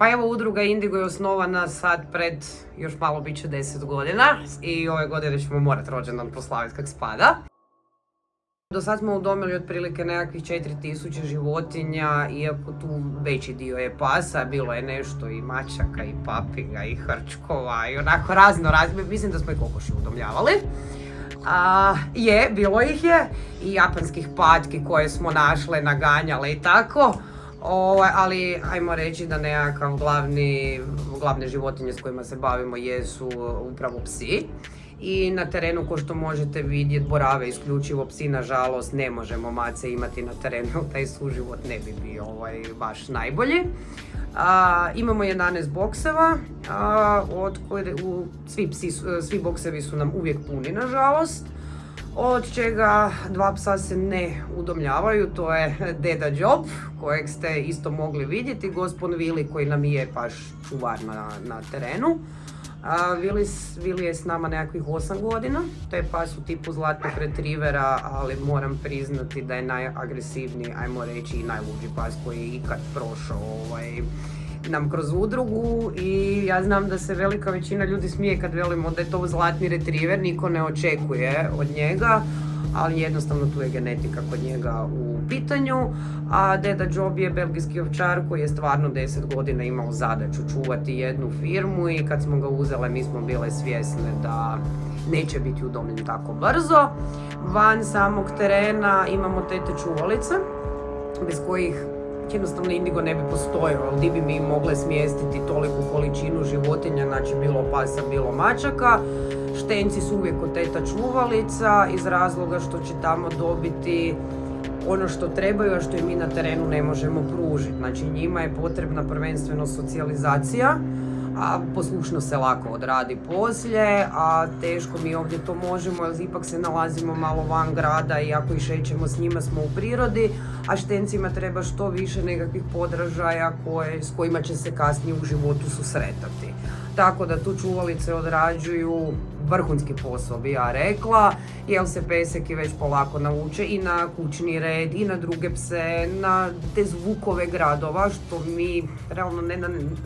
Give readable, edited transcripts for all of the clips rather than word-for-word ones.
Pa evo, udruga Indigo je osnovana sad pred još malo bit će 10 godina i ove godine ćemo morati rođendan proslaviti kak spada. Do sad smo udomili otprilike nekakvih 4000 životinja, iako tu veći dio je pasa, bilo je nešto i mačaka, i papiga, i hrčkova, i onako razno, mislim da smo i kokoši udomljavali. Bilo ih je, i japanskih patki koje smo našle, naganjale i tako. Ali ajmo reći da nekakav glavne životinje s kojima se bavimo jesu upravo psi. I na terenu, ko što možete vidjeti, borave isključivo psi, nažalost ne možemo mace imati na terenu, taj suživot ne bi bio baš najbolji. Imamo 11 bokseva, svi boksevi su nam uvijek puni, nažalost, od čega 2 psa se ne udomljavaju, to je Deda Job, kojeg ste isto mogli vidjeti, gospon Vili koji nam je baš čuvar na terenu. Vili je s nama nekakvih 8 godina, to je pas u tipu zlatnog retrivera, ali moram priznati da je najagresivniji, ajmo reći, i najluđi pas koji je ikad prošao nam kroz udrugu. I ja znam da se velika većina ljudi smije kad velimo da je to zlatni retriver, niko ne očekuje od njega, ali jednostavno tu je genetika kod njega u pitanju. A Deda Job je belgijski ovčar koji je stvarno 10 godina imao zadaću čuvati jednu firmu i kad smo ga uzele mi smo bile svjesne da neće biti udomljen tako brzo. Van samog terena imamo tete čuvalice, bez kojih jednostavno Indigo ne bi postojao, ali di bi mi mogle smjestiti toliku količinu životinja, znači bilo pasa, bilo mačaka. Štenci su uvijek od teta čuvalica iz razloga što će tamo dobiti ono što trebaju, a što i mi na terenu ne možemo pružiti. Znači njima je potrebna prvenstveno socijalizacija, a poslušno se lako odradi poslije, a teško mi ovdje to možemo jer ipak se nalazimo malo van grada i ako i šećemo s njima smo u prirodi, a štencima treba što više nekakvih podražaja s kojima će se kasnije u životu susretati. Tako da tu čuvalice odrađuju vrhunski posao, bi ja rekla, jer se peseki već polako nauče i na kućni red, i na druge pse, na te zvukove gradova, što mi realno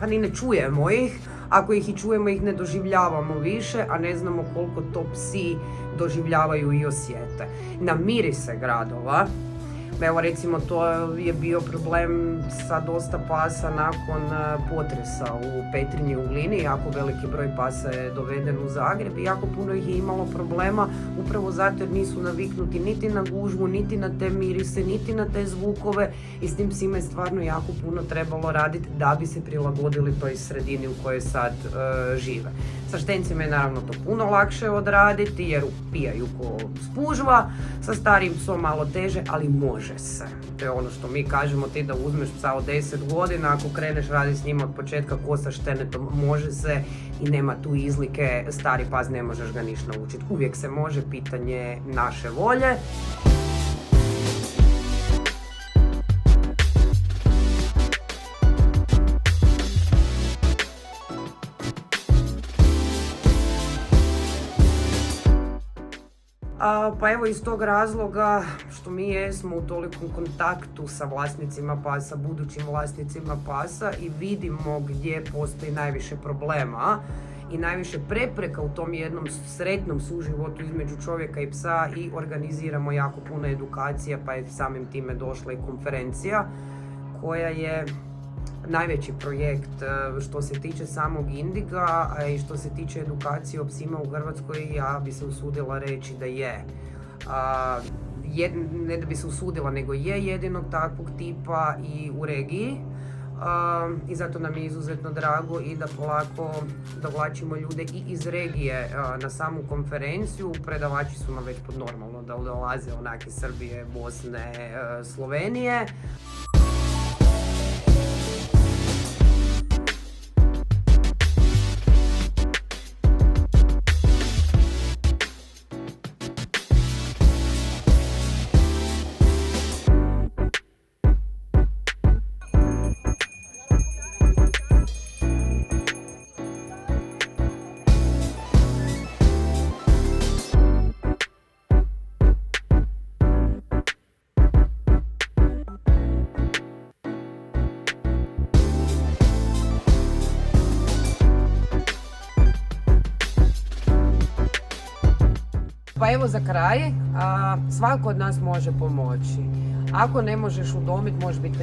ni ne čujemo ih. Ako ih i čujemo, ih ne doživljavamo više, a ne znamo koliko to psi doživljavaju i osjete. Na mirise gradova, evo recimo to je bio problem sa dosta pasa nakon potresa u Petrinji u Glini, jako veliki broj pasa je doveden u Zagreb i jako puno ih je imalo problema upravo zato jer nisu naviknuti niti na gužvu, niti na te mirise, niti na te zvukove i s tim psima je stvarno jako puno trebalo raditi da bi se prilagodili toj sredini u kojoj sad žive. Sa štencima je naravno to puno lakše odraditi jer upijaju ko spužva, sa starijim psom malo teže, ali može se. To je ono što mi kažemo, ti da uzmeš psa od 10 godina, ako kreneš raditi s njima od početka ko sa štenetom, može se i nema tu izlike, stari pas ne možeš ga ništa naučiti. Uvijek se može, pitanje naše volje. Pa evo iz tog razloga što mi jesmo u tolikom kontaktu sa vlasnicima pasa, budućim vlasnicima pasa i vidimo gdje postoji najviše problema i najviše prepreka u tom jednom sretnom suživotu između čovjeka i psa i organiziramo jako puno edukacija, pa je samim time došla i konferencija koja je najveći projekt što se tiče samog Indiga i što se tiče edukacije o psima u Hrvatskoj, ja bi se usudila reći da je. Ne da bi se usudila, nego je jedinog takvog tipa i u regiji. I zato nam je izuzetno drago i da polako dovlačimo ljude i iz regije na samu konferenciju. Predavači su nam već pod normalno da dolaze onak iz Srbije, Bosne, Slovenije. Pa evo za kraj, svako od nas može pomoći. Ako ne možeš udomiti, može biti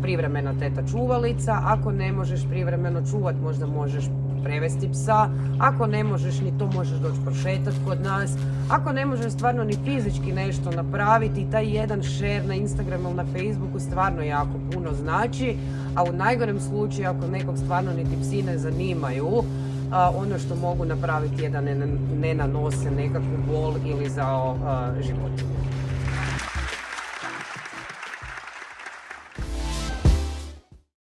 privremena teta čuvalica. Ako ne možeš privremeno čuvati, možda možeš prevesti psa. Ako ne možeš ni to, možeš doći prošetati kod nas. Ako ne možeš stvarno ni fizički nešto napraviti, taj jedan share na Instagramu ili na Facebooku stvarno jako puno znači. A u najgorem slučaju, ako nekog stvarno niti psi ne zanimaju, ono što mogu napraviti je da ne nanose nekakvu bol ili zao životinje.